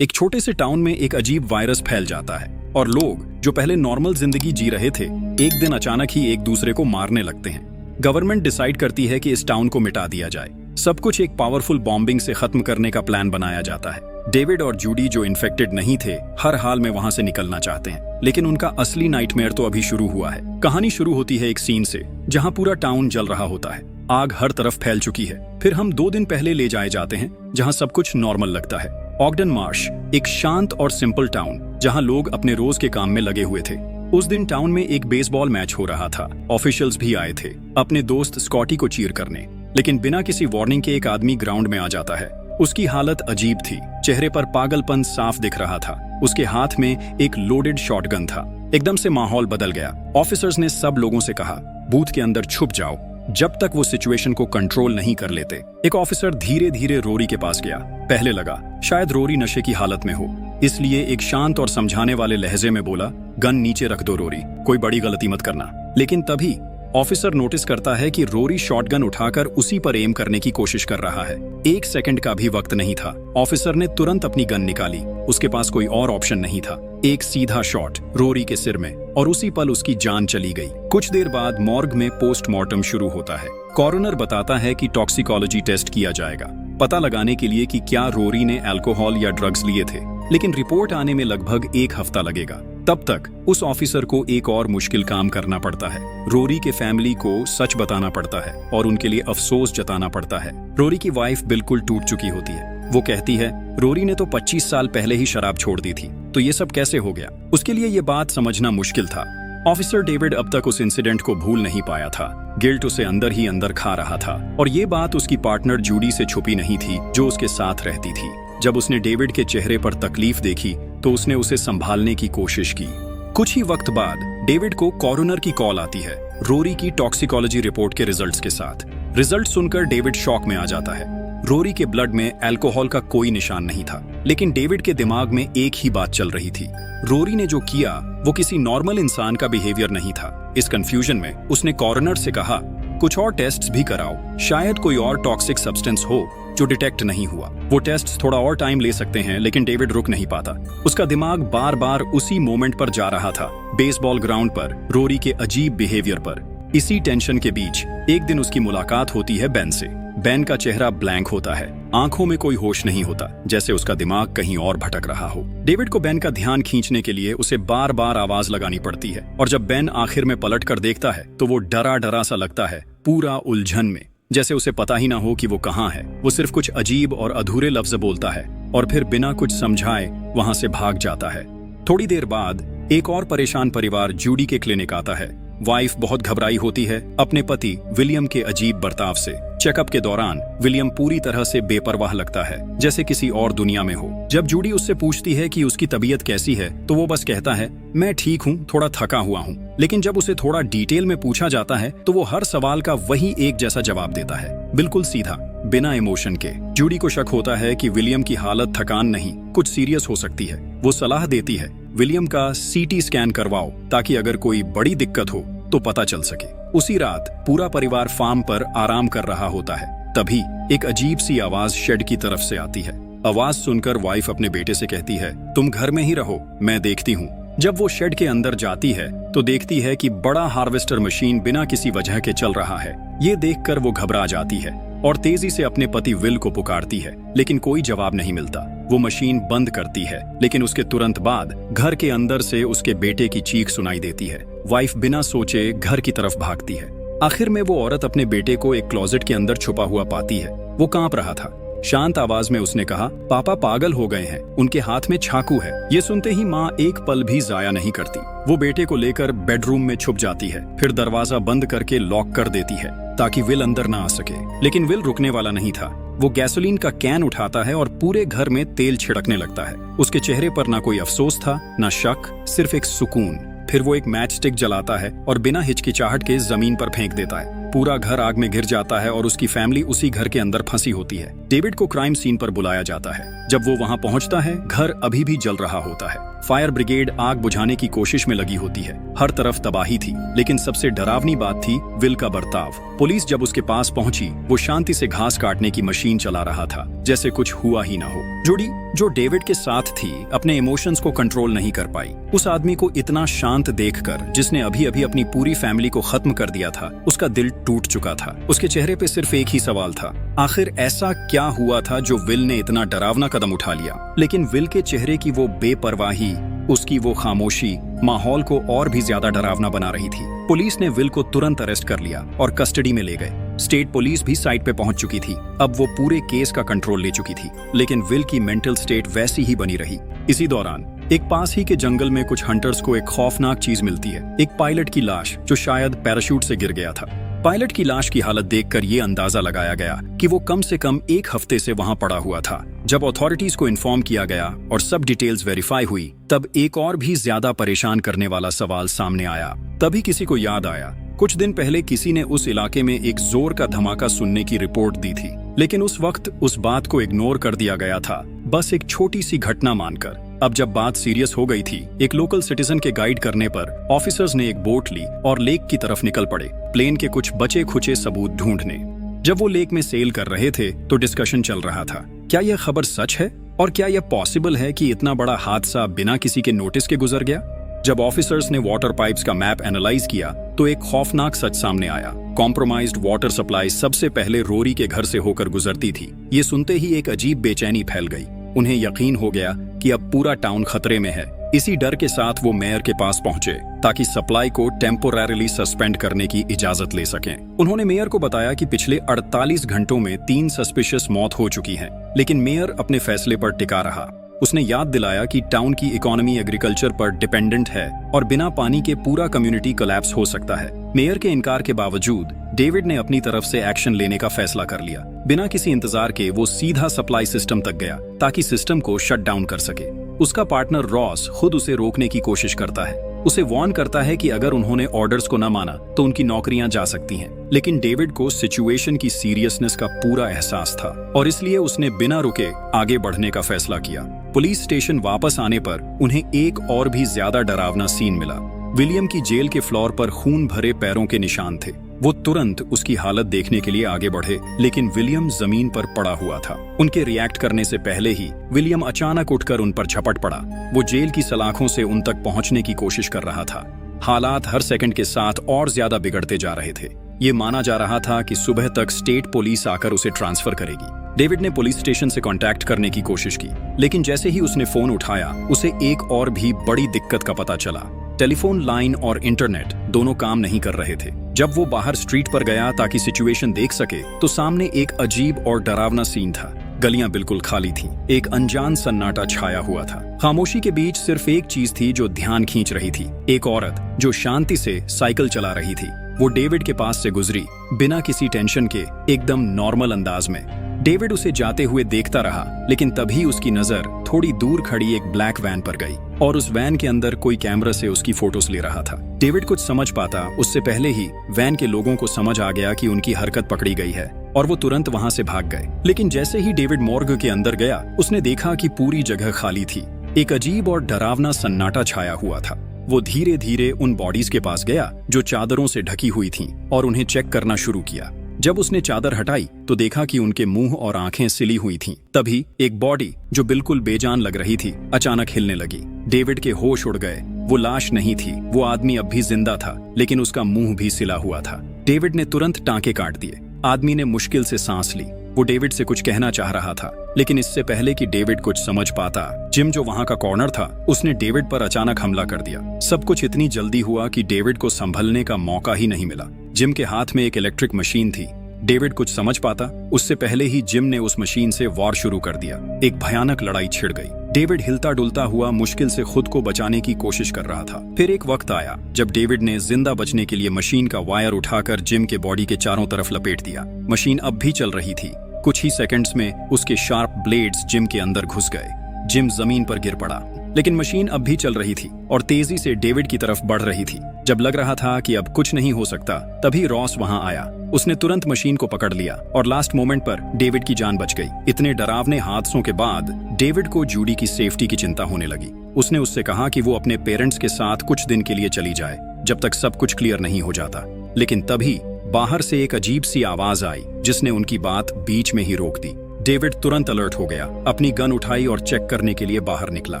एक छोटे से टाउन में एक अजीब वायरस फैल जाता है और लोग जो पहले नॉर्मल जिंदगी जी रहे थे एक दिन अचानक ही एक दूसरे को मारने लगते हैं। गवर्नमेंट डिसाइड करती है कि इस टाउन को मिटा दिया जाए। सब कुछ एक पावरफुल बॉम्बिंग से खत्म करने का प्लान बनाया जाता है। डेविड और जूडी जो इन्फेक्टेड नहीं थे हर हाल में वहां से निकलना चाहते हैं, लेकिन उनका असली नाइटमेयर तो अभी शुरू हुआ है। कहानी शुरू होती है एक सीन से जहां पूरा टाउन जल रहा होता है। आग हर तरफ फैल चुकी है। फिर हम 2 दिन पहले ले जाए जाते हैं जहां सब कुछ नॉर्मल लगता है। ऑगडन मार्श, एक शांत और सिंपल टाउन जहां लोग अपने रोज के काम में लगे हुए थे। उस दिन टाउन में एक बेसबॉल मैच हो रहा था। ऑफिशियल्स भी आए थे अपने दोस्त स्कॉटी को चीयर करने, लेकिन बिना किसी वार्निंग के एक आदमी ग्राउंड में आ जाता है। उसकी हालत अजीब थी, चेहरे पर पागलपन साफ दिख रहा था। उसके हाथ में एक लोडेड शॉटगन था। एकदम से माहौल बदल गया। ऑफिसर्स ने सब लोगों से कहा, बूथ के अंदर छुप जाओ जब तक वो सिचुएशन को कंट्रोल नहीं कर लेते। एक ऑफिसर धीरे धीरे रोरी के पास गया। पहले लगा शायद रोरी नशे की हालत में हो, इसलिए एक शांत और समझाने वाले लहजे में बोला, गन नीचे रख दो रोरी, कोई बड़ी गलती मत करना। लेकिन तभी ऑफिसर नोटिस करता है कि रोरी शॉटगन उठाकर उसी पर एम करने की कोशिश कर रहा है। 1 सेकंड का भी वक्त नहीं था। ऑफिसर ने तुरंत अपनी गन निकाली। उसके पास कोई और ऑप्शन नहीं था। एक सीधा शॉट रोरी के सिर में और उसी पल उसकी जान चली गई। कुछ देर बाद मॉर्ग में पोस्टमार्टम शुरू होता है। कॉरोनर बताता है कि टॉक्सिकोलॉजी टेस्ट किया जाएगा, पता लगाने के लिए कि क्या रोरी ने अल्कोहल या ड्रग्स लिए थे, लेकिन रिपोर्ट आने में लगभग 1 हफ्ता लगेगा। तब तक उस ऑफिसर को एक और मुश्किल काम करना पड़ता है। रोरी के फैमिली को सच बताना पड़ता है और उनके लिए अफसोस जताना पड़ता है। रोरी की वाइफ बिल्कुल टूट चुकी होती है। वो कहती है, रोरी ने तो 25 साल पहले ही शराब छोड़ दी थी, तो ये सब कैसे हो गया? उसके लिए ये बात समझना मुश्किल था। ऑफिसर डेविड अब तक उस इंसिडेंट को भूल नहीं पाया था। गिल्ट उसे अंदर ही अंदर खा रहा था और ये बात उसकी पार्टनर जूडी से छुपी नहीं थी, जो उसके साथ रहती थी। जब उसने डेविड के चेहरे पर तकलीफ देखी तो उसने उसे संभालने की कोशिश की। कुछ ही वक्त बाद डेविड को कॉरोनर की कॉल आती है, रोरी की टॉक्सिकोलॉजी रिपोर्ट के रिजल्ट्स के साथ। रिजल्ट सुनकर डेविड शॉक में आ जाता है। रोरी के ब्लड में अल्कोहल का कोई निशान नहीं था, लेकिन डेविड के दिमाग में एक ही बात चल रही थी, रोरी ने जो किया वो किसी नॉर्मल इंसान का बिहेवियर नहीं था। इस कंफ्यूजन में उसने कॉरोनर से कहा, कुछ और टेस्ट्स भी कराओ, शायद कोई और टॉक्सिक सब्सटेंस हो जो डिटेक्ट नहीं हुआ। वो टेस्ट्स थोड़ा और टाइम ले सकते हैं, लेकिन डेविड रुक नहीं पाता। उसका दिमाग बार बार उसी मोमेंट पर जा रहा था, बेसबॉल ग्राउंड पर, रोरी के अजीब बिहेवियर पर। इसी टेंशन के बीच एक दिन उसकी मुलाकात होती है बेन से। बेन का चेहरा ब्लैंक होता है, आंखों में कोई होश नहीं होता, जैसे उसका दिमाग कहीं और भटक रहा हो। डेविड को बेन का ध्यान खींचने के लिए उसे बार बार आवाज लगानी पड़ती है, और जब बेन आखिर में पलट कर देखता है तो वो डरा डरा सा लगता है, पूरा उलझन में, जैसे उसे पता ही ना हो कि वो कहाँ है। वो सिर्फ कुछ अजीब और अधूरे लफ्ज बोलता है और फिर बिना कुछ समझाए वहां से भाग जाता है। थोड़ी देर बाद एक और परेशान परिवार जूडी के क्लिनिक आता है। वाइफ बहुत घबराई होती है अपने पति विलियम के अजीब बर्ताव से। चेकअप के दौरान विलियम पूरी तरह से बेपरवाह लगता है, जैसे किसी और दुनिया में हो। जब जूडी उससे पूछती है कि उसकी तबीयत कैसी है, तो वो बस कहता है, मैं ठीक हूँ, थोड़ा थका हुआ हूँ। लेकिन जब उसे थोड़ा डिटेल में पूछा जाता है तो वो हर सवाल का वही एक जैसा जवाब देता है, बिल्कुल सीधा, बिना इमोशन के। जूडी को शक होता है कि विलियम की हालत थकान नहीं, कुछ सीरियस हो सकती है। वो सलाह देती है, विलियम का सीटी स्कैन करवाओ ताकि अगर कोई बड़ी दिक्कत हो तो पता चल सके। उसी रात पूरा परिवार फार्म पर आराम कर रहा होता है। तभी एक अजीब सी आवाज शेड की तरफ से आती है। आवाज सुनकर वाइफ अपने बेटे से कहती है, तुम घर में ही रहो, मैं देखती हूँ। जब वो शेड के अंदर जाती है तो देखती है कि बड़ा हार्वेस्टर मशीन बिना किसी वजह के चल रहा है। ये देखकर वो घबरा जाती है और तेजी से अपने पति विल को पुकारती है, लेकिन कोई जवाब नहीं मिलता। वो मशीन बंद करती है, लेकिन उसके तुरंत बाद घर के अंदर से उसके बेटे की चीख सुनाई देती है। वाइफ बिना सोचे घर की तरफ भागती है। आखिर में वो औरत अपने बेटे को एक क्लोजेट के अंदर छुपा हुआ पाती है। वो कांप रहा था। शांत आवाज में उसने कहा, पापा पागल हो गए हैं, उनके हाथ में चाकू है। ये सुनते ही माँ एक पल भी जाया नहीं करती। वो बेटे को लेकर बेडरूम में छुप जाती है, फिर दरवाजा बंद करके लॉक कर देती है ताकि विल अंदर ना आ सके। लेकिन विल रुकने वाला नहीं था। वो गैसोलीन का कैन उठाता है और पूरे घर में तेल छिड़कने लगता है। उसके चेहरे पर ना कोई अफसोस था, ना शक, सिर्फ एक सुकून। फिर वो एक मैच स्टिक जलाता है और बिना हिचकिचाहट के जमीन पर फेंक देता है। पूरा घर आग में घिर जाता है और उसकी फैमिली उसी घर के अंदर फंसी होती है। डेविड को क्राइम सीन पर बुलाया जाता है। जब वो वहां पहुंचता है, घर अभी भी जल रहा होता है। फायर ब्रिगेड आग बुझाने की कोशिश में लगी होती है। हर तरफ तबाही थी, लेकिन सबसे डरावनी बात थी विल का बर्ताव। पुलिस जब उसके पास पहुंची, वो शांति से घास काटने की मशीन चला रहा था, जैसे कुछ हुआ ही ना हो। जूडी, जो डेविड के साथ थी, अपने इमोशंस को कंट्रोल नहीं कर पाई। उस आदमी को इतना शांत देखकर, जिसने अभी अभी अपनी पूरी फैमिली को खत्म कर दिया था, उसका दिल टूट चुका था। उसके चेहरे पे सिर्फ एक ही सवाल था, आखिर ऐसा क्या हुआ था जो विल ने इतना डरावना कदम उठा लिया। लेकिन विल के चेहरे की वो बेपरवाही, उसकी वो खामोशी माहौल को और भी ज्यादा डरावना बना रही थी। पुलिस ने विल को तुरंत अरेस्ट कर लिया और कस्टडी में ले गए। स्टेट पुलिस भी साइट पे पहुंच चुकी थी। अब वो पूरे केस का कंट्रोल ले चुकी थी, लेकिन विल की मेंटल स्टेट वैसी ही बनी रही। इसी दौरान एक पास ही के जंगल में कुछ हंटर्स को एक खौफनाक चीज मिलती है, एक पायलट की लाश जो शायद पैराशूट से गिर गया था। पायलट की लाश की हालत देखकर ये अंदाजा लगाया गया कि वो कम से कम 1 हफ्ते से वहां पड़ा हुआ था। जब अथॉरिटीज को इन्फॉर्म किया गया और सब डिटेल्स वेरीफाई हुई, तब एक और भी ज्यादा परेशान करने वाला सवाल सामने आया। तभी किसी को याद आया, कुछ दिन पहले किसी ने उस इलाके में एक जोर का धमाका सुनने की रिपोर्ट दी थी, लेकिन उस वक्त उस बात को इग्नोर कर दिया गया था, बस एक छोटी सी घटना मानकर। अब जब बात सीरियस हो गई थी, एक लोकल सिटीजन के गाइड करने पर ऑफिसर्स ने एक बोट ली और लेक की तरफ निकल पड़े, प्लेन के कुछ बचे खुचे सबूत ढूंढने। जब वो लेक में सेल कर रहे थे तो डिस्कशन चल रहा था, क्या यह खबर सच है और क्या यह पॉसिबल है कि इतना बड़ा हादसा बिना किसी के नोटिस के गुजर गया। जब ऑफिसर्स ने वाटर पाइप्स का मैप एनालाइज किया तो एक खौफनाक सच सामने आया। कॉम्प्रोमाइज्ड वाटर सप्लाई सबसे पहले रोरी के घर से होकर गुजरती थी। ये सुनते ही एक अजीब बेचैनी फैल गई। उन्हें यकीन हो गया कि अब पूरा टाउन खतरे में है। इसी डर के साथ वो मेयर के पास पहुंचे ताकि सप्लाई को टेम्पोररीली सस्पेंड करने की इजाजत ले सकें। उन्होंने मेयर को बताया कि पिछले 48 घंटों में 3 सस्पिशियस मौत हो चुकी हैं, लेकिन मेयर अपने फैसले पर टिका रहा। उसने याद दिलाया कि टाउन की इकोनॉमी एग्रीकल्चर पर डिपेंडेंट है और बिना पानी के पूरा कम्युनिटी कोलैप्स हो सकता है। मेयर के इनकार के बावजूद डेविड ने अपनी तरफ से एक्शन लेने का फैसला कर लिया। बिना किसी इंतजार के वो सीधा सप्लाई सिस्टम तक गया ताकि सिस्टम को शट डाउन कर सके। उसका पार्टनर रॉस खुद उसे रोकने की कोशिश करता है, उसे वार्न करता है कि अगर उन्होंने ऑर्डर्स को न माना तो उनकी नौकरियां जा सकती हैं। लेकिन डेविड को सिचुएशन की सीरियसनेस का पूरा एहसास था और इसलिए उसने बिना रुके आगे बढ़ने का फैसला किया। पुलिस स्टेशन वापस आने पर उन्हें एक और भी ज्यादा डरावना सीन मिला। विलियम की जेल के फ्लोर पर खून भरे पैरों के निशान थे। वो तुरंत उसकी हालत देखने के लिए आगे बढ़े, लेकिन विलियम जमीन पर पड़ा हुआ था। उनके रिएक्ट करने से पहले ही विलियम अचानक उठकर उन पर झपट पड़ा। वो जेल की सलाखों से उन तक पहुंचने की कोशिश कर रहा था। हालात हर सेकंड के साथ और ज्यादा बिगड़ते जा रहे थे। ये माना जा रहा था कि सुबह तक स्टेट पुलिस आकर उसे ट्रांसफर करेगी। डेविड ने पुलिस स्टेशन से कांटेक्ट करने की कोशिश की, लेकिन जैसे ही उसने फोन उठाया, उसे एक और भी बड़ी दिक्कत का पता चला। टेलीफोन लाइन और इंटरनेट दोनों काम नहीं कर रहे थे। जब वो बाहर स्ट्रीट पर गया ताकि सिचुएशन देख सके, तो सामने एक अजीब और डरावना सीन था। गलियां बिल्कुल खाली थीं। एक अनजान सन्नाटा छाया हुआ था। खामोशी के बीच सिर्फ एक चीज थी जो ध्यान खींच रही थी, एक औरत जो शांति से साइकिल चला रही थी। वो डेविड के पास से गुजरी, बिना किसी टेंशन के, एकदम नॉर्मल अंदाज में। डेविड उसे जाते हुए देखता रहा, लेकिन तभी उसकी नजर थोड़ी दूर खड़ी एक ब्लैक वैन पर गई और उस वैन के अंदर कोई कैमरा से उसकी फोटोज ले रहा था। डेविड कुछ समझ पाता उससे पहले ही वैन के लोगों को समझ आ गया कि उनकी हरकत पकड़ी गई है और वो तुरंत वहां से भाग गए। लेकिन जैसे ही डेविड मॉर्ग के अंदर गया, उसने देखा कि पूरी जगह खाली थी। एक अजीब और डरावना सन्नाटा छाया हुआ था। वो धीरे धीरे उन बॉडीज के पास गया जो चादरों से ढकी हुई थीं और उन्हें चेक करना शुरू किया। जब उसने चादर हटाई तो देखा कि उनके मुंह और आंखें सिली हुई थीं। तभी एक बॉडी जो बिल्कुल बेजान लग रही थी अचानक हिलने लगी। डेविड के होश उड़ गए। वो लाश नहीं थी, वो आदमी अब भी जिंदा था, लेकिन उसका मुंह भी सिला हुआ था। डेविड ने तुरंत टांके काट दिए। आदमी ने मुश्किल से सांस ली। वो डेविड से कुछ कहना चाह रहा था, लेकिन इससे पहले कि डेविड कुछ समझ पाता, जिम जो वहां का कॉर्नर था, उसने डेविड पर अचानक हमला कर दिया। सब कुछ इतनी जल्दी हुआ कि डेविड को संभलने का मौका ही नहीं मिला। जिम के हाथ में एक इलेक्ट्रिक मशीन थी। डेविड कुछ समझ पाता उससे पहले ही जिम ने उस मशीन से वॉर शुरू कर दिया। एक भयानक लड़ाई छिड़ गई। डेविड हिलता डुलता हुआ मुश्किल से खुद को बचाने की कोशिश कर रहा था। फिर एक वक्त आया जब डेविड ने जिंदा बचने के लिए मशीन का वायर उठाकर जिम के बॉडी के चारों तरफ लपेट दिया। मशीन अब भी चल रही थी। कुछ ही सेकंड्स में उसके शार्प ब्लेड्स जिम के अंदर घुस गए। जिम जमीन पर गिर पड़ा, लेकिन मशीन अब भी चल रही थी और तेजी से डेविड की तरफ बढ़ रही थी। जब लग रहा था कि अब कुछ नहीं हो सकता, तभी रॉस वहां आया। उसने तुरंत मशीन को पकड़ लिया और लास्ट मोमेंट पर डेविड की जान बच गई। इतने डरावने हादसों के बाद डेविड को जूडी की सेफ्टी की चिंता होने लगी। उसने उससे कहा कि वो अपने पेरेंट्स के साथ कुछ दिन के लिए चली जाए। जब तक सब कुछ क्लियर नहीं हो जाता। लेकिन तभी बाहर से एक अजीब सी आवाज आई जिसने उनकी बात बीच में ही रोक दी। डेविड तुरंत अलर्ट हो गया, अपनी गन उठाई और चेक करने के लिए बाहर निकला।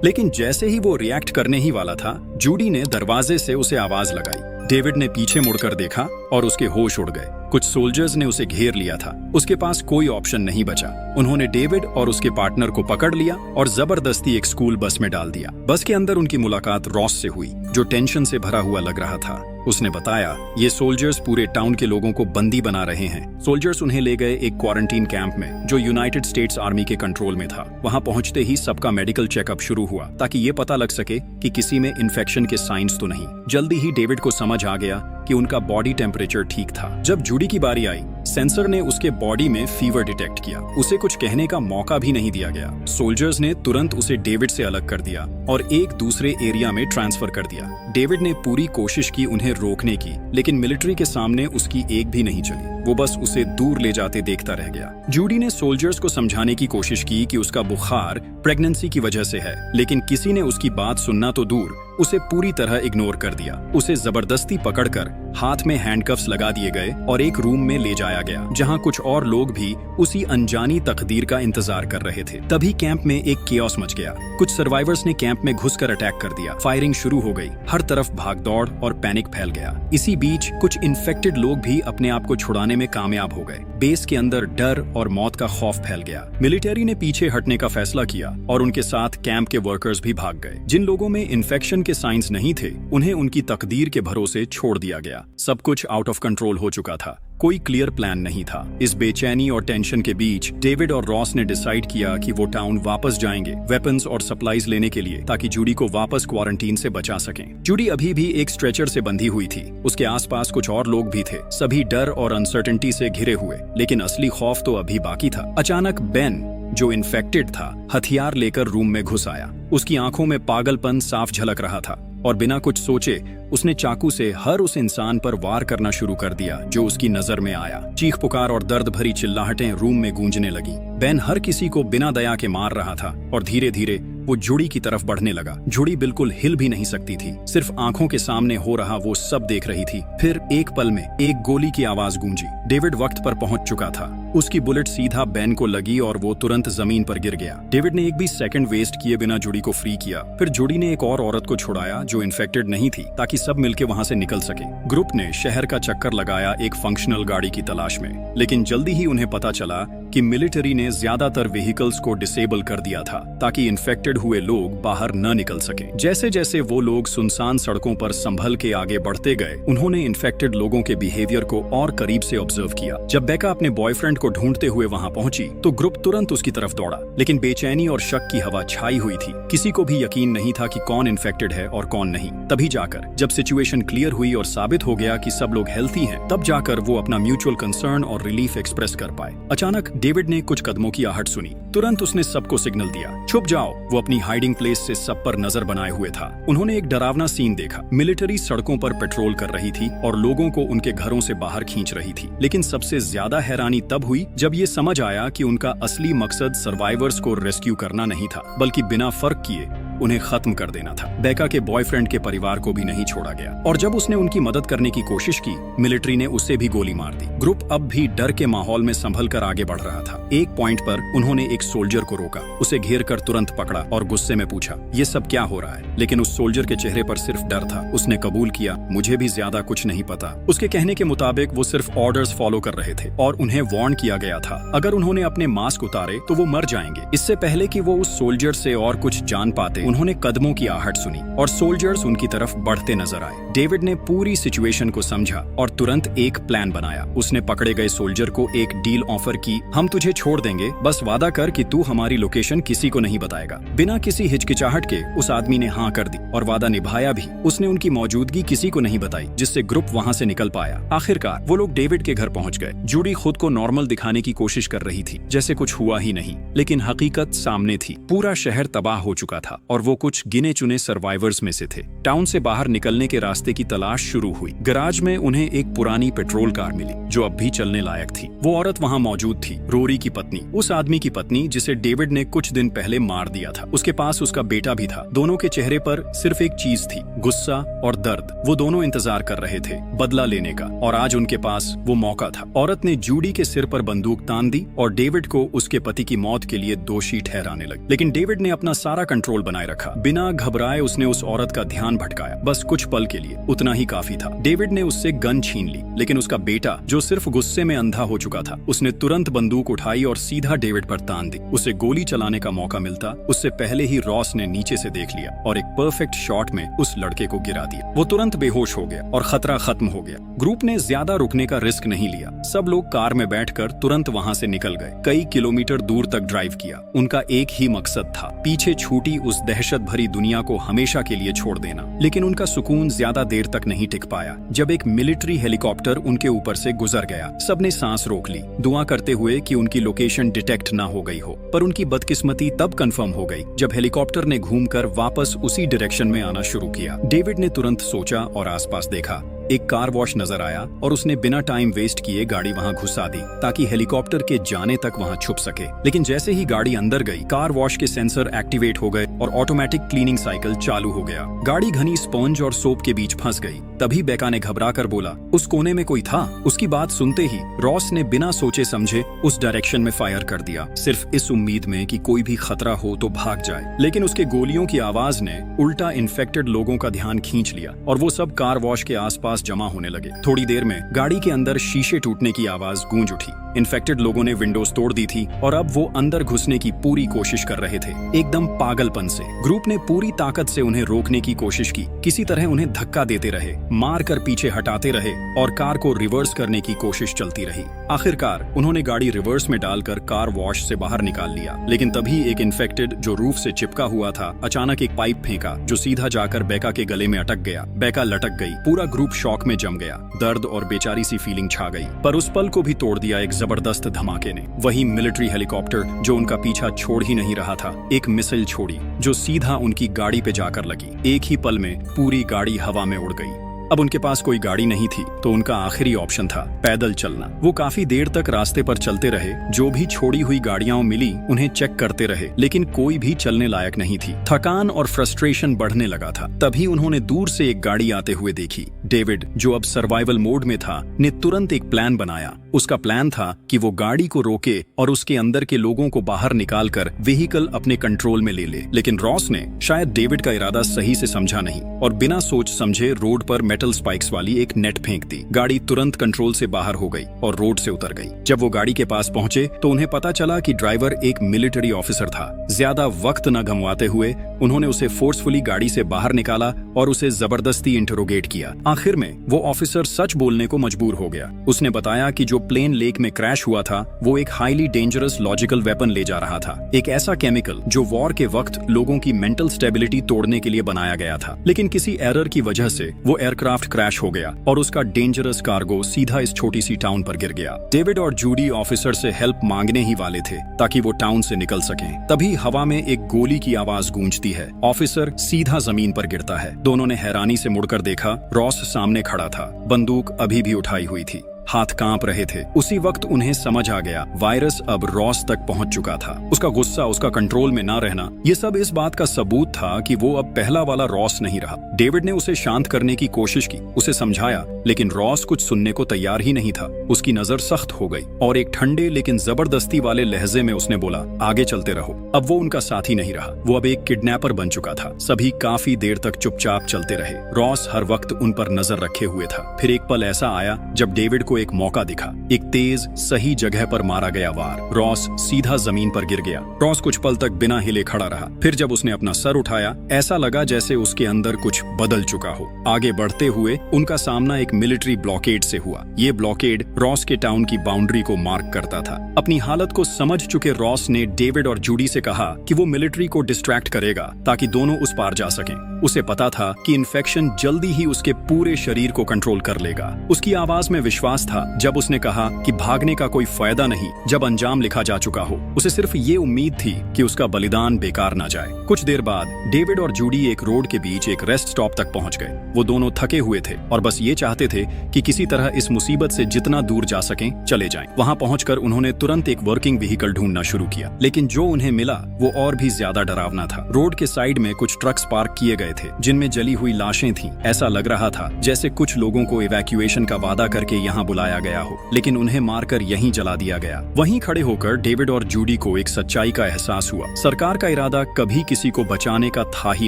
लेकिन जैसे ही वो रिएक्ट करने ही वाला था, जूडी ने दरवाजे से उसे आवाज लगाई। डेविड ने पीछे मुड़कर देखा और उसके होश उड़ गए। कुछ सोल्जर्स ने उसे घेर लिया था। उसके पास कोई ऑप्शन नहीं बचा। उन्होंने डेविड और उसके पार्टनर को पकड़ लिया और जबरदस्ती एक स्कूल बस में डाल दिया। बस के अंदर उनकी मुलाकात रॉस से हुई, जो टेंशन से भरा हुआ लग रहा था। उसने बताया, ये सोल्जर्स पूरे टाउन के लोगों को बंदी बना रहे हैं। सोल्जर्स उन्हें ले गए एक क्वारंटीन कैंप में, जो यूनाइटेड स्टेट्स आर्मी के कंट्रोल में था। वहां पहुंचते ही सबका मेडिकल चेकअप शुरू हुआ, ताकि ये पता लग सके कि किसी में इन्फेक्शन के साइंस तो नहीं। जल्दी ही डेविड को समझ आ गया कि उनका बॉडी टेम्परेचर ठीक था। जब जूडी की बारी आई, सेंसर ने उसके बॉडी में फीवर डिटेक्ट किया। उसे कुछ कहने का मौका भी नहीं दिया गया। सोल्जर्स ने तुरंत उसे डेविड से अलग कर दिया और एक दूसरे एरिया में ट्रांसफर कर दिया। डेविड ने पूरी कोशिश की उन्हें रोकने की, लेकिन मिलिट्री के सामने उसकी एक भी नहीं चली। वो बस उसे दूर ले जाते देखता रह गया। जूडी ने सोल्जर्स को समझाने की कोशिश की कि उसका बुखार प्रेगनेंसी की वजह से है, लेकिन किसी ने उसकी बात सुनना तो दूर, उसे पूरी तरह इग्नोर कर दिया। उसे जबरदस्ती पकड़कर हाथ में हैंडकफ्स लगा दिए गए और एक रूम में ले जाया गया, जहां कुछ और लोग भी उसी अनजानी तकदीर का इंतजार कर रहे थे। तभी कैंप में एक केओस मच गया। कुछ सर्वाइवर्स ने कैंप में घुसकर अटैक कर दिया। फायरिंग शुरू हो गई। हर तरफ भागदौड़ और पैनिक फैल गया। इसी बीच कुछ इन्फेक्टेड लोग भी अपने आप को छुड़ाने में कामयाब हो गए। बेस के अंदर डर और मौत का खौफ फैल गया। मिलिट्री ने पीछे हटने का फैसला किया और उनके साथ कैंप के वर्कर्स भी भाग गए। जिन लोगों में इन्फेक्शन के साइंस नहीं थे, उन्हें उनकी तकदीर के भरोसे छोड़ दिया गया। सब कुछ आउट ऑफ कंट्रोल हो चुका था। कोई क्लियर प्लान नहीं था। इस बेचैनी और टेंशन के बीच डेविड और रॉस ने डिसाइड किया कि वो टाउन वापस जाएंगे, वेपन्स और सप्लाईज लेने के लिए, ताकि जूडी को वापस क्वारंटीन से बचा सकें। जूडी अभी भी एक स्ट्रेचर से बंधी हुई थी। उसके आसपास कुछ और लोग भी थे, सभी डर और अनसर्टेनिटी से घिरे हुए, लेकिन असली खौफ तो अभी बाकी था। अचानक बेन, जो इन्फेक्टेड था, हथियार लेकर रूम में घुस आया। उसकी आंखों में पागलपन साफ झलक रहा था और बिना कुछ सोचे उसने चाकू से हर उस इंसान पर वार करना शुरू कर दिया जो उसकी नजर में आया। चीख पुकार और दर्द भरी चिल्लाहटें रूम में गूंजने लगी। बेन हर किसी को बिना दया के मार रहा था और धीरे धीरे वो जूडी की तरफ बढ़ने लगा। जूडी बिल्कुल हिल भी नहीं सकती थी, सिर्फ आंखों के सामने हो रहा वो सब देख रही थी। फिर एक पल में एक गोली की आवाज गूंजी। डेविड वक्त पर पहुंच चुका था। उसकी बुलेट सीधा बेन को लगी और वो तुरंत जमीन पर गिर गया। डेविड ने एक भी सेकंड वेस्ट किए बिना जूडी को फ्री किया। फिर जूडी ने एक और औरत को छुड़ाया जो इन्फेक्टेड नहीं थी, ताकि सब मिलकर वहां से निकल सके। ग्रुप ने शहर का चक्कर लगाया एक फंक्शनल गाड़ी की तलाश में, लेकिन जल्दी ही उन्हें पता चला कि मिलिट्री ने ज्यादातर व्हीकल्स को डिसेबल कर दिया था, ताकि इन्फेक्टेड हुए लोग बाहर न निकल सके। जैसे जैसे वो लोग सुनसान सड़कों पर संभल के आगे बढ़ते गए, उन्होंने इन्फेक्टेड लोगों के बिहेवियर को और करीब से ऑब्जर्व किया। जब बेका अपने बॉयफ्रेंड को ढूंढते हुए वहां पहुंची, तो ग्रुप तुरंत उसकी तरफ दौड़ा, लेकिन बेचैनी और शक की हवा छाई हुई थी। किसी को भी यकीन नहीं था कि कौन इन्फेक्टेड है और कौन नहीं। तभी जाकर जब सिचुएशन क्लियर हुई और साबित हो गया कि सब लोग हेल्थी हैं, तब जाकर वो अपना म्यूचुअल कंसर्न और रिलीफ एक्सप्रेस कर पाए। अचानक डेविड ने कुछ कदमों की आहट सुनी। तुरंत उसने सबको सिग्नल दिया, छुप जाओ। वो अपनी हाइडिंग प्लेस से सब पर नजर बनाए हुए था। उन्होंने एक डरावना सीन देखा। मिलिट्री सड़कों पर पेट्रोल कर रही थी और लोगों को उनके घरों से बाहर खींच रही थी। लेकिन सबसे ज्यादा हैरानी तब हुई जब ये समझ आया कि उनका असली मकसद सर्वाइवर्स को रेस्क्यू करना नहीं था, बल्कि बिना फर्क किए उन्हें खत्म कर देना था। बेका के बॉयफ्रेंड के परिवार को भी नहीं छोड़ा गया और जब उसने उनकी मदद करने की कोशिश की, मिलिट्री ने उसे भी गोली मार दी। ग्रुप अब भी डर के माहौल में संभल कर आगे बढ़ रहा था। एक पॉइंट पर उन्होंने एक सोल्जर को रोका, उसे घेर कर तुरंत पकड़ा और गुस्से में पूछा, ये सब क्या हो रहा है? लेकिन उस सोल्जर के चेहरे पर सिर्फ डर था। उसने कबूल किया, मुझे भी ज्यादा कुछ नहीं पता। उसके कहने के मुताबिक वो सिर्फ ऑर्डर्स फॉलो कर रहे थे और उन्हें वार्न किया गया था, अगर उन्होंने अपने मास्क उतारे तो वो मर जाएंगे। इससे पहले कि वो उस सोल्जर से और कुछ जान पाते, उन्होंने कदमों की आहट सुनी और सोल्जर्स उनकी तरफ बढ़ते नजर आए। डेविड ने पूरी सिचुएशन को समझा और तुरंत एक प्लान बनाया। उसने पकड़े गए सोल्जर को एक डील ऑफर की, हम तुझे छोड़ देंगे, बस वादा कर कि तू हमारी लोकेशन किसी को नहीं बताएगा। बिना किसी हिचकिचाहट के उस आदमी ने हाँ कर दी और वादा निभाया भी। उसने उनकी मौजूदगी किसी को नहीं बताई, जिससे ग्रुप वहां से निकल पाया। आखिरकार वो लोग डेविड के घर पहुंच गए। जूडी खुद को नॉर्मल दिखाने की कोशिश कर रही थी, जैसे कुछ हुआ ही नहीं, लेकिन हकीकत सामने थी। पूरा शहर तबाह हो चुका था और और वो कुछ गिने चुने सर्वाइवर्स में से थे। टाउन से बाहर निकलने के रास्ते की तलाश शुरू हुई। गराज में उन्हें एक पुरानी पेट्रोल कार मिली जो अब भी चलने लायक थी। वो औरत वहाँ मौजूद थी, रोरी की पत्नी, उस आदमी की पत्नी जिसे डेविड ने कुछ दिन पहले मार दिया था। उसके पास उसका बेटा भी था। दोनों के चेहरे पर सिर्फ एक चीज थी, गुस्सा और दर्द। वो दोनों इंतजार कर रहे थे बदला लेने का, और आज उनके पास वो मौका था। औरत ने जूडी के सिर पर बंदूक तान दी और डेविड को उसके पति की मौत के लिए दोषी ठहराने लगी। लेकिन डेविड ने अपना सारा कंट्रोल बनाए रखा। बिना घबराए उसने उस औरत का ध्यान भटकाया, बस कुछ पल के लिए, उतना ही काफी था। डेविड ने उससे गन छीन ली, लेकिन उसका बेटा जो सिर्फ गुस्से में अंधा हो चुका था, उसने तुरंत बंदूक उठाई और सीधा डेविड पर तान दी। उसे गोली चलाने का मौका मिलता उससे पहले ही रॉस ने नीचे से देख लिया और एक परफेक्ट शॉट में उस लड़के को गिरा दिया। वो तुरंत बेहोश हो गया और खतरा खत्म हो गया। ग्रुप ने ज्यादा रुकने का रिस्क नहीं लिया। सब लोग कार में बैठकर तुरंत वहां से निकल गए। कई किलोमीटर दूर तक ड्राइव किया। उनका एक ही मकसद था, पीछे छूटी उस दहशत भरी दुनिया को हमेशा के लिए छोड़ देना। लेकिन उनका सुकून ज्यादा देर तक नहीं टिक पाया। जब एक मिलिट्री हेलीकॉप्टर उनके ऊपर से गुजर गया, सबने सांस रोक ली, दुआ करते हुए कि उनकी लोकेशन डिटेक्ट ना हो गई हो। पर उनकी बदकिस्मती तब कंफर्म हो गई जब हेलीकॉप्टर ने घूमकर वापस उसी डायरेक्शन में आना शुरू किया। डेविड ने तुरंत सोचा और आसपास देखा। एक कार वॉश नजर आया और उसने बिना टाइम वेस्ट किए गाड़ी वहां घुसा दी ताकि हेलीकॉप्टर के जाने तक वहां छुप सके। लेकिन जैसे ही गाड़ी अंदर गई, कार वॉश के सेंसर एक्टिवेट हो गए और ऑटोमेटिक क्लीनिंग साइकिल चालू हो गया। गाड़ी घनी स्पॉन्ज और सोप के बीच फंस गई। तभी बेका ने घबरा कर बोला, उस कोने में कोई था। उसकी बात सुनते ही रॉस ने बिना सोचे समझे उस डायरेक्शन में फायर कर दिया, सिर्फ इस उम्मीद में कि कोई भी खतरा हो तो भाग जाए। लेकिन उसके गोलियों की आवाज ने उल्टा इन्फेक्टेड लोगों का ध्यान खींच लिया और वो सब कार वॉश के आसपास जमा होने लगे। थोड़ी देर में गाड़ी के अंदर शीशे टूटने की आवाज गूंज उठी। इन्फेक्टेड लोगों ने विंडोज तोड़ दी थी और अब वो अंदर घुसने की पूरी कोशिश कर रहे थे, एकदम पागलपन से। ग्रुप ने पूरी ताकत से उन्हें रोकने की कोशिश की, किसी तरह उन्हें धक्का देते रहे, मार कर पीछे हटाते रहे और कार को रिवर्स करने की कोशिश चलती रही। आखिरकार उन्होंने गाड़ी रिवर्स में डालकर कार वॉश से बाहर निकाल लिया। लेकिन तभी एक इन्फेक्टेड जो रूफ से चिपका हुआ था, अचानक एक पाइप फेंका जो सीधा जाकर बेका के गले में अटक गया। बेका लटक गई। पूरा ग्रुप शॉक में जम गया। दर्द और बेचारी सी फीलिंग छा गई। पर उस पल को भी तोड़ दिया एक जबरदस्त धमाके ने। वही मिलिट्री हेलीकॉप्टर जो उनका पीछा छोड़ ही नहीं रहा था, एक मिसाइल छोड़ी जो सीधा उनकी गाड़ी पे जाकर लगी। एक ही पल में पूरी गाड़ी हवा में उड़ गई। अब उनके पास कोई गाड़ी नहीं थी तो उनका आखिरी ऑप्शन था पैदल चलना। वो काफी देर तक रास्ते पर चलते रहे। जो भी छोड़ी हुई गाड़ियां मिली उन्हें चेक करते रहे, लेकिन कोई भी चलने लायक नहीं थी। थकान और फ्रस्ट्रेशन बढ़ने लगा था। तभी उन्होंने दूर से एक गाड़ी आते हुए देखी। डेविड, जो अब सर्वाइवल मोड में था, ने तुरंत एक प्लान बनाया। उसका प्लान था कि वो गाड़ी को रोके और उसके अंदर के लोगों को बाहर निकालकर व्हीकल अपने कंट्रोल में ले ले। लेकिन रॉस ने शायद डेविड का इरादा सही से समझा नहीं और बिना सोच समझे रोड पर मेटल स्पाइक्स वाली एक नेट फेंक दी। गाड़ी तुरंत कंट्रोल से बाहर हो गई और रोड से उतर गई। जब वो गाड़ी के पास पहुंचे तो उन्हें पता चला कि ड्राइवर एक मिलिट्री ऑफिसर था। ज्यादा वक्त न गंवाते हुए उन्होंने उसे फोर्सफुली गाड़ी से बाहर निकाला और उसे जबरदस्ती इंटरोगेट किया। आखिर में वो ऑफिसर सच बोलने को मजबूर हो गया। उसने बताया कि जो प्लेन लेक में क्रैश हुआ था वो एक हाईली डेंजरस लॉजिकल वेपन ले जा रहा था, एक ऐसा केमिकल जो वॉर के वक्त लोगों की मेंटल स्टेबिलिटी तोड़ने के लिए बनाया गया था। लेकिन किसी एरर की वजह से वो एयरक्राफ्ट क्रैश हो गया और उसका डेंजरस कार्गो सीधा इस छोटी सी टाउन पर गिर गया। डेविड और जूडी ऑफिसर से हेल्प मांगने ही वाले थे ताकि वो टाउन से निकल सकें। तभी हवा में एक गोली की आवाज गूंजती है। ऑफिसर सीधा जमीन पर गिरता है। दोनों ने हैरानी से मुड़कर देखा। रॉस सामने खड़ा था, बंदूक अभी भी उठाई हुई थी, हाथ कांप रहे थे। उसी वक्त उन्हें समझ आ गया, वायरस अब रॉस तक पहुंच चुका था। उसका गुस्सा, उसका कंट्रोल में ना रहना, ये सब इस बात का सबूत था कि वो अब पहला वाला रॉस नहीं रहा। डेविड ने उसे शांत करने की कोशिश की, उसे समझाया, लेकिन रॉस कुछ सुनने को तैयार ही नहीं था। उसकी नजर सख्त हो गई और एक ठंडे लेकिन जबरदस्ती वाले लहजे में उसने बोला, आगे चलते रहो। अब वो उनका साथी नहीं रहा, वो अब एक किडनैपर बन चुका था। सभी काफी देर तक चुपचाप चलते रहे। रॉस हर वक्त उन पर नजर रखे हुए था। फिर एक पल ऐसा आया जब डेविड को एक मौका दिखा। एक तेज सही जगह पर मारा गया वार। रॉस सीधा जमीन पर गिर गया। रॉस कुछ पल तक बिना हिले खड़ा रहा। फिर जब उसने अपना सर उठाया, ऐसा लगा जैसे उसके अंदर कुछ बदल चुका हो। आगे बढ़ते हुए उनका सामना एक मिलिट्री ब्लॉकेड से हुआ। ये ब्लॉकेड रॉस के टाउन की बाउंड्री को मार्क करता था। अपनी हालत को समझ चुके रॉस ने डेविड और जूडी से कहा कि वो मिलिट्री को डिस्ट्रैक्ट करेगा ताकि दोनों उस पार जा सकें। उसे पता था कि इन्फेक्शन जल्दी ही उसके पूरे शरीर को कंट्रोल कर लेगा। उसकी आवाज में विश्वास पास था जब उसने कहा कि भागने का कोई फायदा नहीं जब अंजाम लिखा जा चुका हो। उसे सिर्फ ये उम्मीद थी कि उसका बलिदान बेकार ना जाए। कुछ देर बाद डेविड और जूडी एक रोड के बीच एक रेस्ट स्टॉप तक पहुंच गए। वो दोनों थके हुए थे और बस ये चाहते थे कि किसी तरह इस मुसीबत से जितना दूर जा सकें चले जाएं। वहां पहुंचकर उन्होंने तुरंत एक वर्किंग व्हीकल ढूंढना शुरू किया, लेकिन जो उन्हें मिला वो और भी ज्यादा डरावना था। रोड के साइड में कुछ ट्रक्स पार्क किए गए थे जिनमें जली हुई लाशें थीं। ऐसा लग रहा था जैसे कुछ लोगों को इवैक्यूएशन का वादा करके यहाँ बुलाया गया हो, लेकिन उन्हें मारकर यहीं जला दिया गया। वहीं खड़े होकर डेविड और जूडी को एक सच्चाई का एहसास हुआ। सरकार का इरादा कभी किसी को बचाने का था ही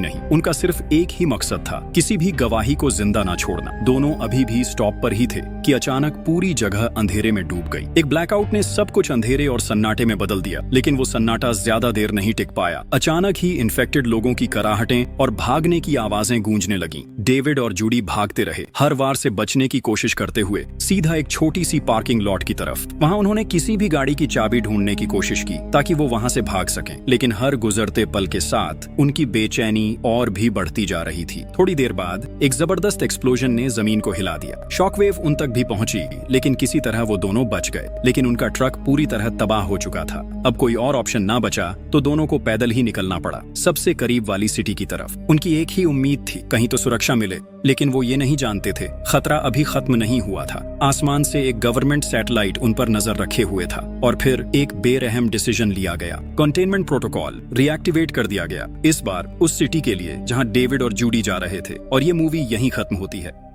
नहीं। उनका सिर्फ एक ही मकसद था, किसी भी गवाही को जिंदा ना छोड़ना। दोनों अभी भी स्टॉप पर ही थे कि अचानक पूरी जगह अंधेरे में डूब गई। एक ब्लैकआउट ने सब कुछ अंधेरे और सन्नाटे में बदल दिया, लेकिन वो सन्नाटा ज्यादा देर नहीं टिक पाया। अचानक ही इन्फेक्टेड लोगों की कराहटें और भागने की आवाजें गूंजने लगीं। डेविड और जूडी भागते रहे, हर वार से बचने की कोशिश करते हुए सीधा एक छोटी सी पार्किंग लॉट की तरफ। वहां उन्होंने किसी भी गाड़ी की चाबी ढूंढने की कोशिश की ताकि वो वहां से भाग सकें, लेकिन हर गुजरते पल के साथ उनकी बेचैनी और भी बढ़ती जा रही थी। थोड़ी देर बाद एक जबरदस्त एक्सप्लोजन ने जमीन को हिला दिया। शॉकवेव उन तक भी पहुंची, लेकिन किसी तरह वो दोनों बच गए। लेकिन उनका ट्रक पूरी तरह तबाह हो चुका था। अब कोई और ऑप्शन ना बचा तो दोनों को पैदल ही निकलना पड़ा, सबसे करीब वाली सिटी की तरफ। उनकी एक ही उम्मीद थी, कहीं तो सुरक्षा मिले, लेकिन वो ये नहीं जानते थे खतरा अभी खत्म नहीं हुआ था। आसमान से एक गवर्नमेंट सैटेलाइट उन पर नजर रखे हुए था और फिर एक बेरहम डिसीजन लिया गया। कंटेनमेंट प्रोटोकॉल रिएक्टिवेट कर दिया गया, इस बार उस सिटी के लिए जहां डेविड और जूडी जा रहे थे। और ये मूवी यहीं खत्म होती है।